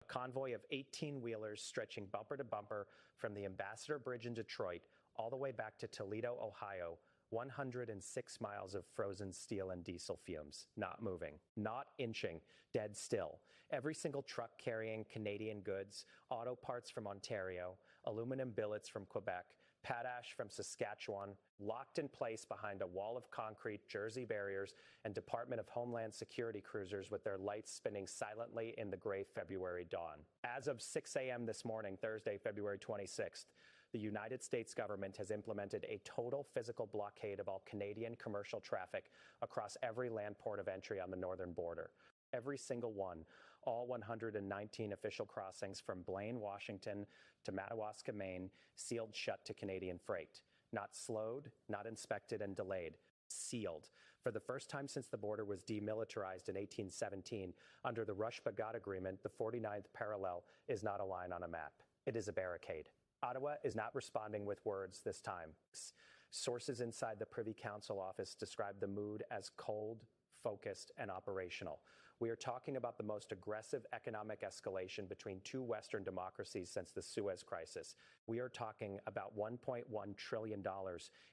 Convoy of 18-wheelers stretching bumper to bumper from the Ambassador Bridge in Detroit all the way back to Toledo, Ohio. 106 miles of frozen steel and diesel fumes, not moving, not inching, dead still. Every single truck carrying Canadian goods, auto parts from Ontario, aluminum billets from Quebec, potash from Saskatchewan, locked in place behind a wall of concrete, Jersey barriers, and Department of Homeland Security cruisers with their lights spinning silently in the gray February dawn. As of 6 a.m. this morning, Thursday, February 26th, the United States government has implemented a total physical blockade of all Canadian commercial traffic across every land port of entry on the northern border. Every single one, all 119 official crossings from Blaine, Washington to Madawaska, Maine, sealed shut to Canadian freight. Not slowed, not inspected and delayed. Sealed. For the first time since the border was demilitarized in 1817, under the Rush-Bagot Agreement, the 49th parallel is not a line on a map. It is a barricade. Ottawa is not responding with words this time. Sources inside the Privy Council office describe the mood as cold, focused, and operational. We are talking about the most aggressive economic escalation between two Western democracies since the Suez Crisis. We are talking about $1.1 trillion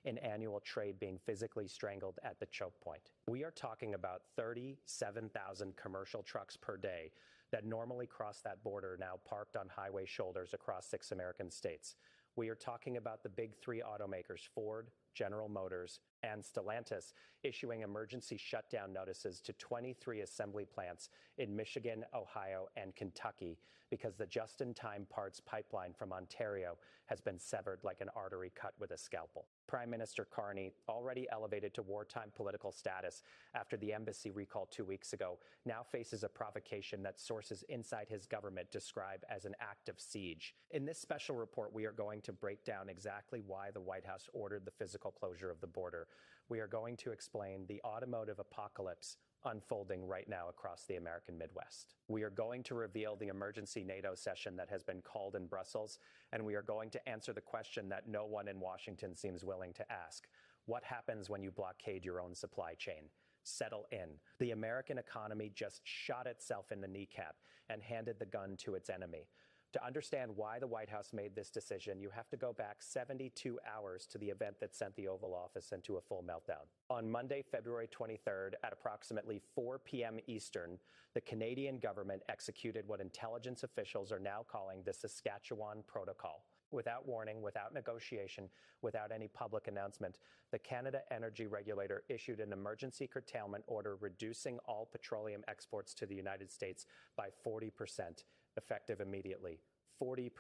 in annual trade being physically strangled at the choke point. We are talking about 37,000 commercial trucks per day that normally cross that border now parked on highway shoulders across 6 American states. We are talking about the big three automakers, Ford, General Motors, and Stellantis, issuing emergency shutdown notices to 23 assembly plants in Michigan, Ohio, and Kentucky because the just-in-time parts pipeline from Ontario has been severed like an artery cut with a scalpel. Prime Minister Carney, already elevated to wartime political status after the embassy recall 2 weeks ago, now faces a provocation that sources inside his government describe as an act of siege. In this special report, we are going to break down exactly why the White House ordered the physical closure of the border. We are going to explain the automotive apocalypse unfolding right now across the American Midwest. We are going to reveal the emergency NATO session that has been called in Brussels, and we are going to answer the question that no one in Washington seems willing to ask. What happens when you blockade your own supply chain? Settle in. The American economy just shot itself in the kneecap and handed the gun to its enemy. To understand why the White House made this decision, you have to go back 72 hours to the event that sent the Oval Office into a full meltdown. On Monday, February 23rd, at approximately 4 p.m. Eastern, the Canadian government executed what intelligence officials are now calling the Saskatchewan Protocol. Without warning, without negotiation, without any public announcement, the Canada Energy Regulator issued an emergency curtailment order reducing all petroleum exports to the United States by 40%, effective immediately. 40%.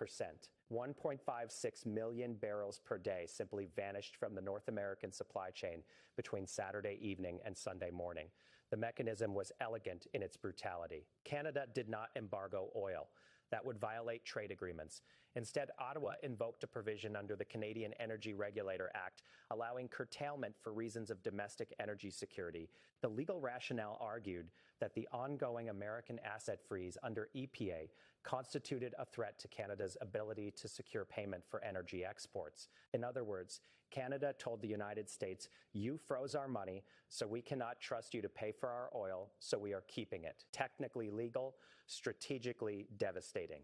1.56 million barrels per day simply vanished from the North American supply chain between Saturday evening and Sunday morning. The mechanism was elegant in its brutality. Canada did not embargo oil. That would violate trade agreements. Instead, Ottawa invoked a provision under the Canadian Energy Regulator Act, allowing curtailment for reasons of domestic energy security. The legal rationale argued that the ongoing American asset freeze under EPA constituted a threat to Canada's ability to secure payment for energy exports. In other words, Canada told the United States, you froze our money, so we cannot trust you to pay for our oil, so we are keeping it. Technically legal, strategically devastating.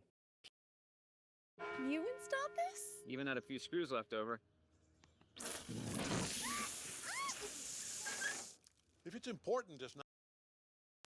You installed this? Even had a few screws left over. If it's important, it's not.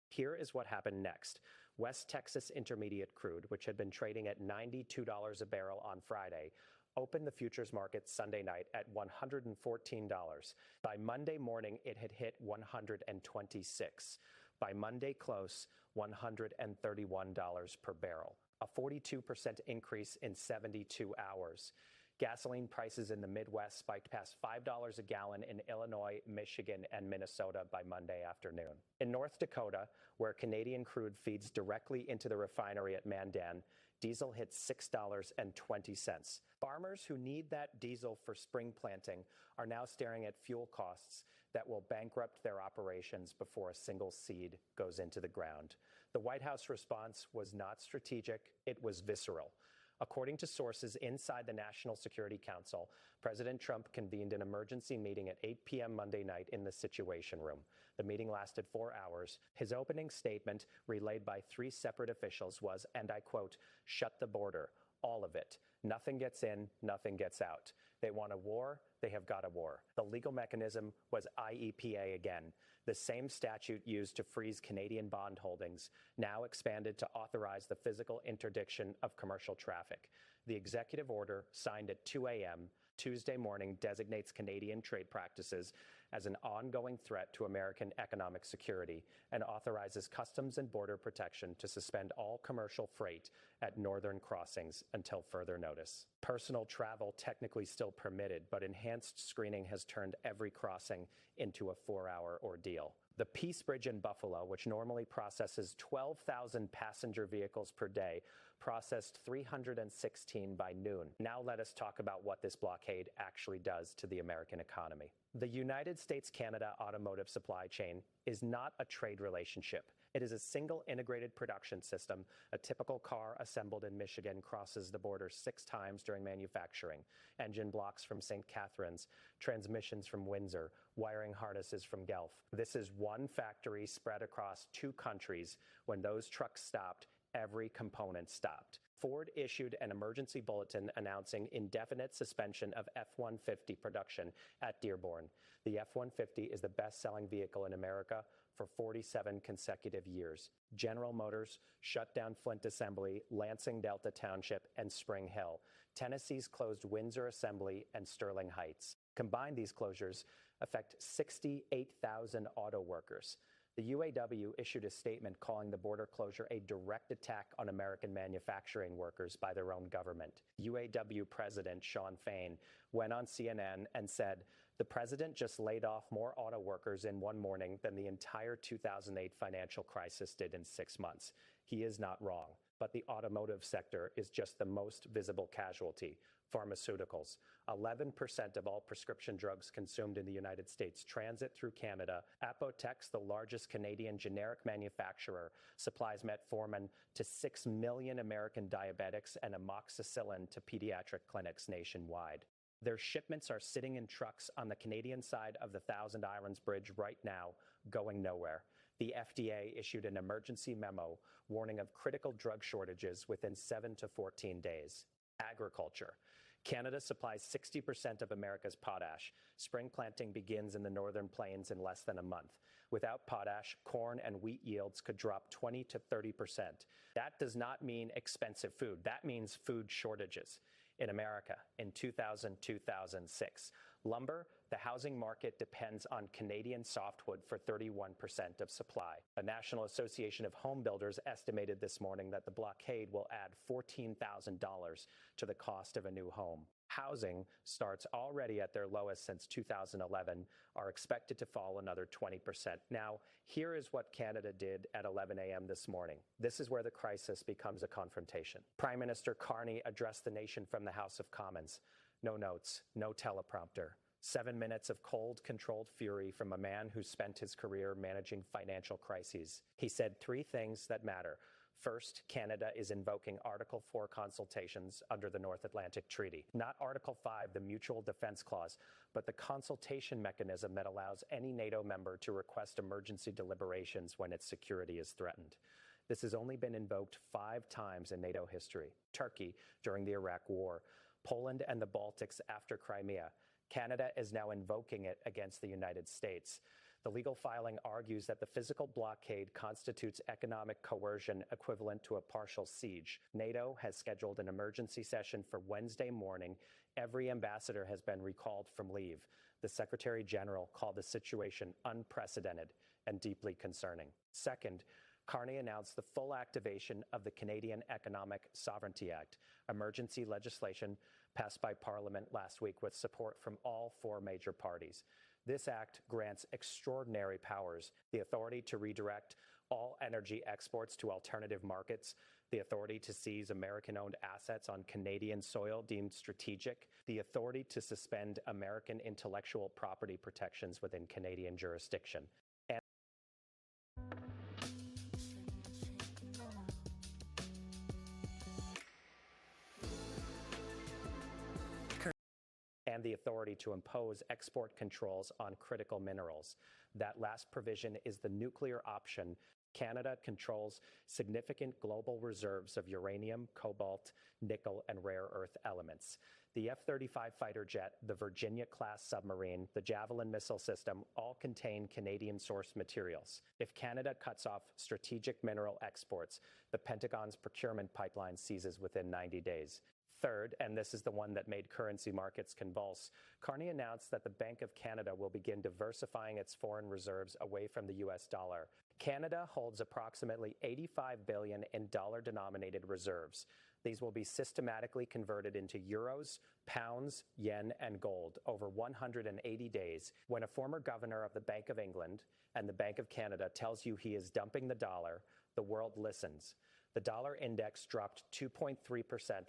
Here is what happened next. West Texas Intermediate crude, which had been trading at $92 a barrel on Friday, opened the futures market Sunday night at $114. By Monday morning, it had hit $126. By Monday close, $131 per barrel, a 42% increase in 72 hours. Gasoline prices in the Midwest spiked past $5 a gallon in Illinois, Michigan, and Minnesota by Monday afternoon. In North Dakota, where Canadian crude feeds directly into the refinery at Mandan, diesel hit $6.20. Farmers who need that diesel for spring planting are now staring at fuel costs that will bankrupt their operations before a single seed goes into the ground. The White House response was not strategic, it was visceral. According to sources inside the National Security Council, President Trump convened an emergency meeting at 8 p.m. Monday night in the Situation Room. The meeting lasted 4 hours. His opening statement, relayed by 3 separate officials, was, and I quote, "Shut the border. All of it. Nothing gets in, nothing gets out. They want a war, they have got a war." The legal mechanism was IEPA again, the same statute used to freeze Canadian bond holdings, now expanded to authorize the physical interdiction of commercial traffic. The executive order, signed at 2 a.m. Tuesday morning, designates Canadian trade practices as an ongoing threat to American economic security and authorizes Customs and Border Protection to suspend all commercial freight at northern crossings until further notice. Personal travel technically still permitted, but enhanced screening has turned every crossing into a 4-hour ordeal. The Peace Bridge in Buffalo, which normally processes 12,000 passenger vehicles per day, processed 316 by noon. Now let us talk about what this blockade actually does to the American economy. The United States-Canada automotive supply chain is not a trade relationship. It is a single integrated production system. A typical car assembled in Michigan crosses the border 6 times during manufacturing. Engine blocks from St. Catharines, transmissions from Windsor, wiring harnesses from Guelph. This is one factory spread across 2 countries. When those trucks stopped, every component stopped. Ford issued an emergency bulletin announcing indefinite suspension of F-150 production at Dearborn. The F-150 is the best-selling vehicle in America for 47 consecutive years. General Motors shut down Flint Assembly, Lansing Delta Township, and Spring Hill. Tennessee's closed Windsor Assembly and Sterling Heights. Combined, these closures affect 68,000 auto workers. The UAW issued a statement calling the border closure a direct attack on American manufacturing workers by their own government. UAW President Shawn Fain went on CNN and said, "The president just laid off more auto workers in one morning than the entire 2008 financial crisis did in 6 months. He is not wrong. But the automotive sector is just the most visible casualty. Pharmaceuticals. 11% of all prescription drugs consumed in the United States transit through Canada. Apotex, the largest Canadian generic manufacturer, supplies metformin to 6 million American diabetics and amoxicillin to pediatric clinics nationwide. Their shipments are sitting in trucks on the Canadian side of the Thousand Islands Bridge right now, going nowhere. The FDA issued an emergency memo warning of critical drug shortages within 7 to 14 days. Agriculture. Canada supplies 60% of America's potash. Spring planting begins in the northern plains in less than a month. Without potash, corn and wheat yields could drop 20 to 30%. That does not mean expensive food. That means food shortages. In America, in 2000-2006, lumber, the housing market depends on Canadian softwood for 31% of supply. The National Association of Home Builders estimated this morning that the blockade will add $14,000 to the cost of a new home. Housing starts already at their lowest since 2011 are expected to fall another 20%. Now, here is what Canada did at 11 a.m. this morning. This is where the crisis becomes a confrontation. Prime Minister Carney addressed the nation from the House of Commons. No notes, no teleprompter. 7 minutes of cold, controlled fury from a man who spent his career managing financial crises. He said 3 things that matter. First, Canada is invoking Article 4 consultations under the North Atlantic Treaty. Not Article 5, the Mutual Defense Clause, but the consultation mechanism that allows any NATO member to request emergency deliberations when its security is threatened. This has only been invoked 5 times in NATO history. Turkey during the Iraq War, Poland and the Baltics after Crimea. Canada is now invoking it against the United States. The legal filing argues that the physical blockade constitutes economic coercion equivalent to a partial siege. NATO has scheduled an emergency session for Wednesday morning. Every ambassador has been recalled from leave. The Secretary General called the situation unprecedented and deeply concerning. Second, Carney announced the full activation of the Canadian Economic Sovereignty Act, emergency legislation passed by Parliament last week with support from all 4 major parties. This act grants extraordinary powers, the authority to redirect all energy exports to alternative markets, the authority to seize American-owned assets on Canadian soil deemed strategic, the authority to suspend American intellectual property protections within Canadian jurisdiction. the authority to impose export controls on critical minerals. That last provision is the nuclear option. Canada controls significant global reserves of uranium, cobalt, nickel, and rare earth elements. The F-35 fighter jet, the Virginia-class submarine, the Javelin missile system all contain Canadian-sourced materials. If Canada cuts off strategic mineral exports, the Pentagon's procurement pipeline seizes within 90 days. Third, and this is the one that made currency markets convulse, Carney announced that the Bank of Canada will begin diversifying its foreign reserves away from the US dollar. Canada holds approximately $85 billion in dollar-denominated reserves. These will be systematically converted into euros, pounds, yen, and gold over 180 days. When a former governor of the Bank of England and the Bank of Canada tells you he is dumping the dollar, the world listens. The dollar index dropped 2.3%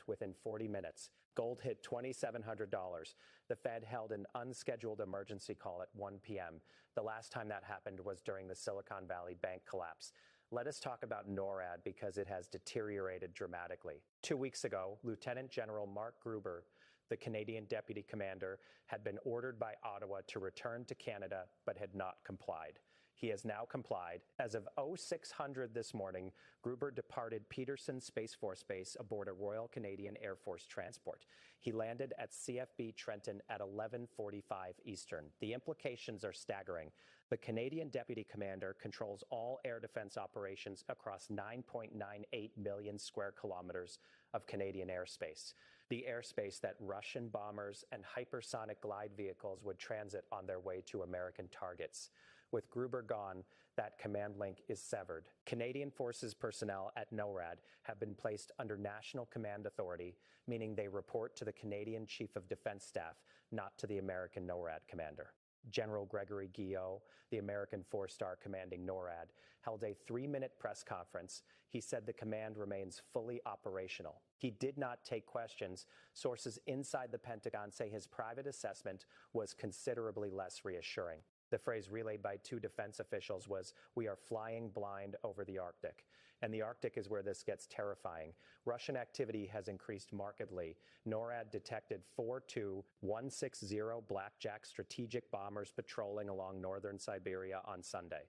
within 40 minutes. Gold hit $2,700. The Fed held an unscheduled emergency call at 1 p.m. The last time that happened was during the Silicon Valley Bank collapse. Let us talk about NORAD because it has deteriorated dramatically. 2 weeks ago, Lieutenant General Mark Gruber, the Canadian deputy commander, had been ordered by Ottawa to return to Canada but had not complied. He has now complied. As of 0600 this morning, Gruber departed Peterson Space Force Base aboard a Royal Canadian Air Force transport. He landed at CFB Trenton at 11:45 Eastern. The implications are staggering. The Canadian deputy commander controls all air defense operations across 9.98 million square kilometers of Canadian airspace, the airspace that Russian bombers and hypersonic glide vehicles would transit on their way to American targets. With Gruber gone, that command link is severed. Canadian Forces personnel at NORAD have been placed under National Command Authority, meaning they report to the Canadian Chief of Defense Staff, not to the American NORAD commander. General Gregory Guillot, the American four-star commanding NORAD, held a 3-minute press conference. He said the command remains fully operational. He did not take questions. Sources inside the Pentagon say his private assessment was considerably less reassuring. The phrase relayed by 2 defense officials was, "We are flying blind over the Arctic." And the Arctic is where this gets terrifying. Russian activity has increased markedly. NORAD detected 4 Tu-160 Blackjack strategic bombers patrolling along northern Siberia on Sunday.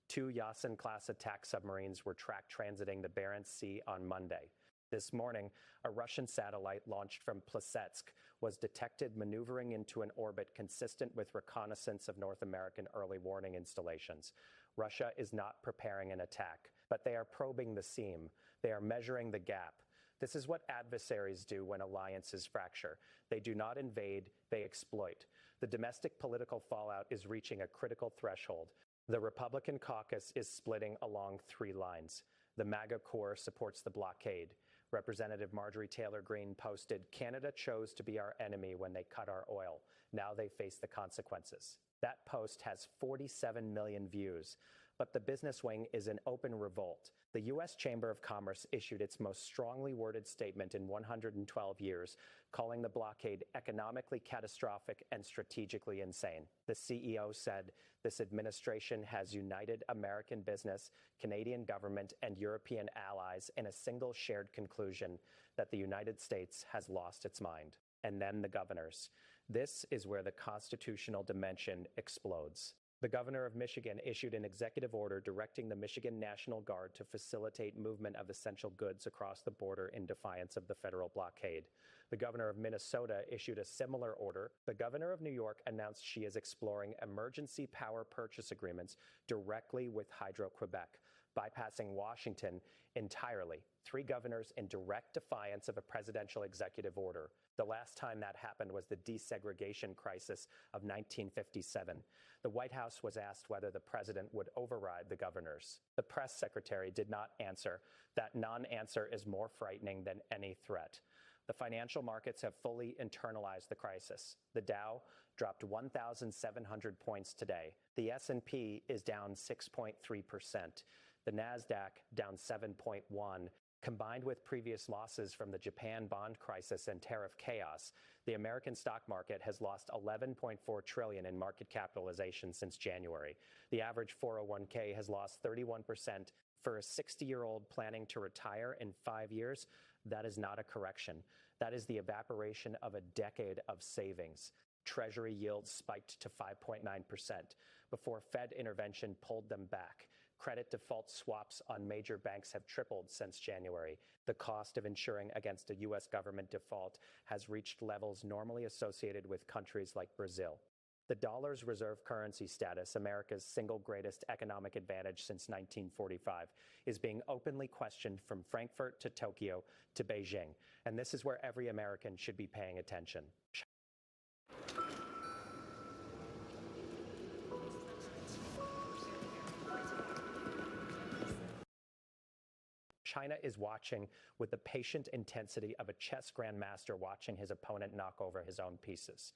2 Yasin-class attack submarines were tracked transiting the Barents Sea on Monday. This morning, a Russian satellite launched from Plesetsk was detected maneuvering into an orbit consistent with reconnaissance of North American early warning installations. Russia is not preparing an attack, but they are probing the seam. They are measuring the gap. This is what adversaries do when alliances fracture. They do not invade, they exploit. The domestic political fallout is reaching a critical threshold. The Republican caucus is splitting along 3 lines. The MAGA core supports the blockade. Representative Marjorie Taylor Greene posted, "Canada chose to be our enemy when they cut our oil. Now they face the consequences." That post has 47 million views, but the business wing is in open revolt. The U.S. Chamber of Commerce issued its most strongly worded statement in 112 years, calling the blockade economically catastrophic and strategically insane. The CEO said, "This administration has united American business, Canadian government, and European allies in a single shared conclusion that the United States has lost its mind." And then the governors. This is where the constitutional dimension explodes. The governor of Michigan issued an executive order directing the Michigan National Guard to facilitate movement of essential goods across the border in defiance of the federal blockade. The governor of Minnesota issued a similar order. The governor of New York announced she is exploring emergency power purchase agreements directly with Hydro-Quebec, bypassing Washington entirely. 3 governors in direct defiance of a presidential executive order. The last time that happened was the desegregation crisis of 1957. The White House was asked whether the president would override the governors. The press secretary did not answer. That non-answer is more frightening than any threat. The financial markets have fully internalized the crisis. The Dow dropped 1,700 points today. The S&P is down 6.3%. The NASDAQ down 7.1%. Combined with previous losses from the Japan bond crisis and tariff chaos, the American stock market has lost $11.4 trillion in market capitalization since January. The average 401k has lost 31%. For a 60-year-old planning to retire in 5 years, that is not a correction. That is the evaporation of a decade of savings. Treasury yields spiked to 5.9% before Fed intervention pulled them back. Credit default swaps on major banks have tripled since January. The cost of insuring against a U.S. government default has reached levels normally associated with countries like Brazil. The dollar's reserve currency status, America's single greatest economic advantage since 1945, is being openly questioned from Frankfurt to Tokyo to Beijing. And this is where every American should be paying attention. China is watching with the patient intensity of a chess grandmaster watching his opponent knock over his own pieces.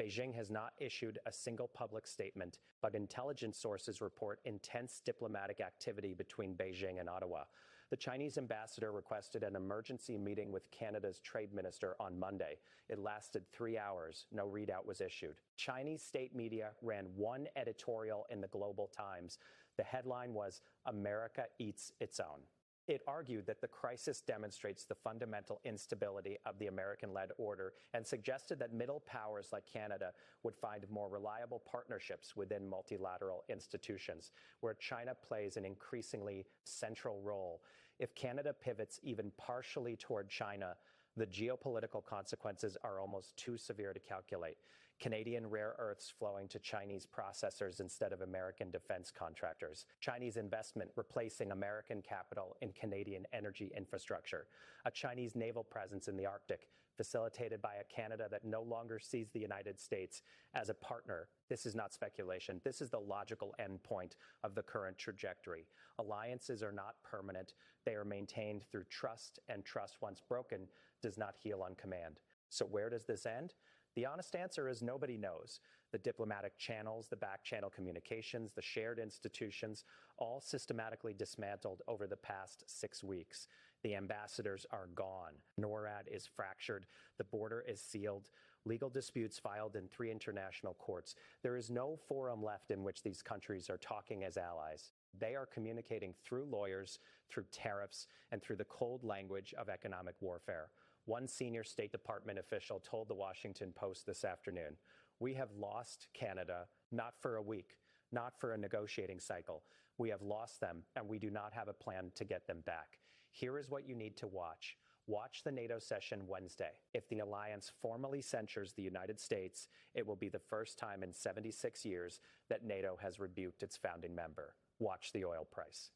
Beijing has not issued a single public statement, but intelligence sources report intense diplomatic activity between Beijing and Ottawa. The Chinese ambassador requested an emergency meeting with Canada's trade minister on Monday. It lasted 3 hours. No readout was issued. Chinese state media ran one editorial in the Global Times. The headline was, "America Eats Its Own." It argued that the crisis demonstrates the fundamental instability of the American-led order and suggested that middle powers like Canada would find more reliable partnerships within multilateral institutions, where China plays an increasingly central role. If Canada pivots even partially toward China, the geopolitical consequences are almost too severe to calculate. Canadian rare earths flowing to Chinese processors instead of American defense contractors. Chinese investment replacing American capital in Canadian energy infrastructure. A Chinese naval presence in the Arctic, facilitated by a Canada that no longer sees the United States as a partner. This is not speculation. This is the logical endpoint of the current trajectory. Alliances are not permanent. They are maintained through trust, and trust once broken does not heal on command. So where does this end? The honest answer is nobody knows. The diplomatic channels, the back-channel communications, the shared institutions, all systematically dismantled over the past 6 weeks. The ambassadors are gone. NORAD is fractured. The border is sealed. Legal disputes filed in 3 international courts. There is no forum left in which these countries are talking as allies. They are communicating through lawyers, through tariffs, and through the cold language of economic warfare. One senior State Department official told the Washington Post this afternoon, "We have lost Canada, not for a week, not for a negotiating cycle. We have lost them, and we do not have a plan to get them back. Here is what you need to watch. Watch the NATO session Wednesday. If the alliance formally censures the United States, it will be the first time in 76 years that NATO has rebuked its founding member. Watch the oil price."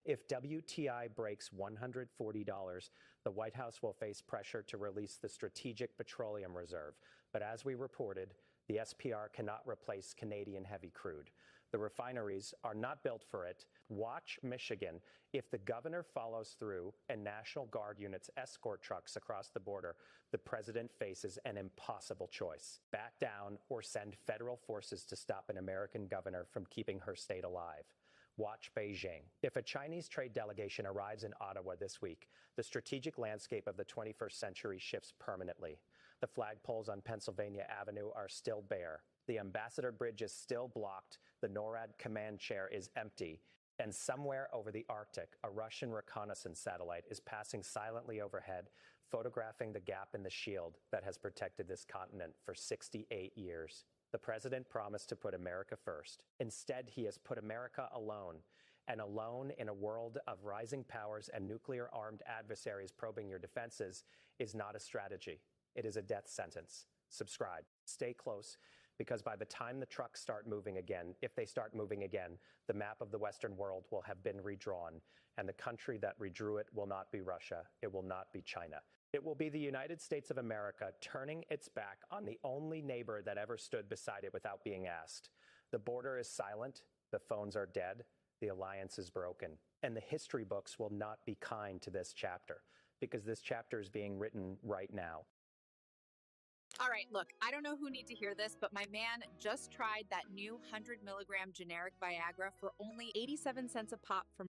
If WTI breaks $140, the White House will face pressure to release the Strategic Petroleum Reserve. But as we reported, the SPR cannot replace Canadian heavy crude. The refineries are not built for it. Watch Michigan. If the governor follows through and National Guard units escort trucks across the border, the president faces an impossible choice: back down or send federal forces to stop an American governor from keeping her state alive. Watch Beijing. If a Chinese trade delegation arrives in Ottawa this week, the strategic landscape of the 21st century shifts permanently. The flagpoles on Pennsylvania Avenue are still bare. The Ambassador Bridge is still blocked. The NORAD command chair is empty. And somewhere over the Arctic, a Russian reconnaissance satellite is passing silently overhead, photographing the gap in the shield that has protected this continent for 68 years. The president promised to put America first. Instead, he has put America alone. And alone in a world of rising powers and nuclear-armed adversaries probing your defenses is not a strategy. It is a death sentence. Subscribe. Stay close, because by the time the trucks start moving again, if they start moving again, the map of the Western world will have been redrawn, and the country that redrew it will not be Russia. It will not be China. It will be the United States of America turning its back on the only neighbor that ever stood beside it without being asked. The border is silent, the phones are dead, the alliance is broken. And the history books will not be kind to this chapter, because this chapter is being written right now. All right, look, I don't know who needs to hear this, but my man just tried that new 100 milligram generic Viagra for only 87 cents a pop from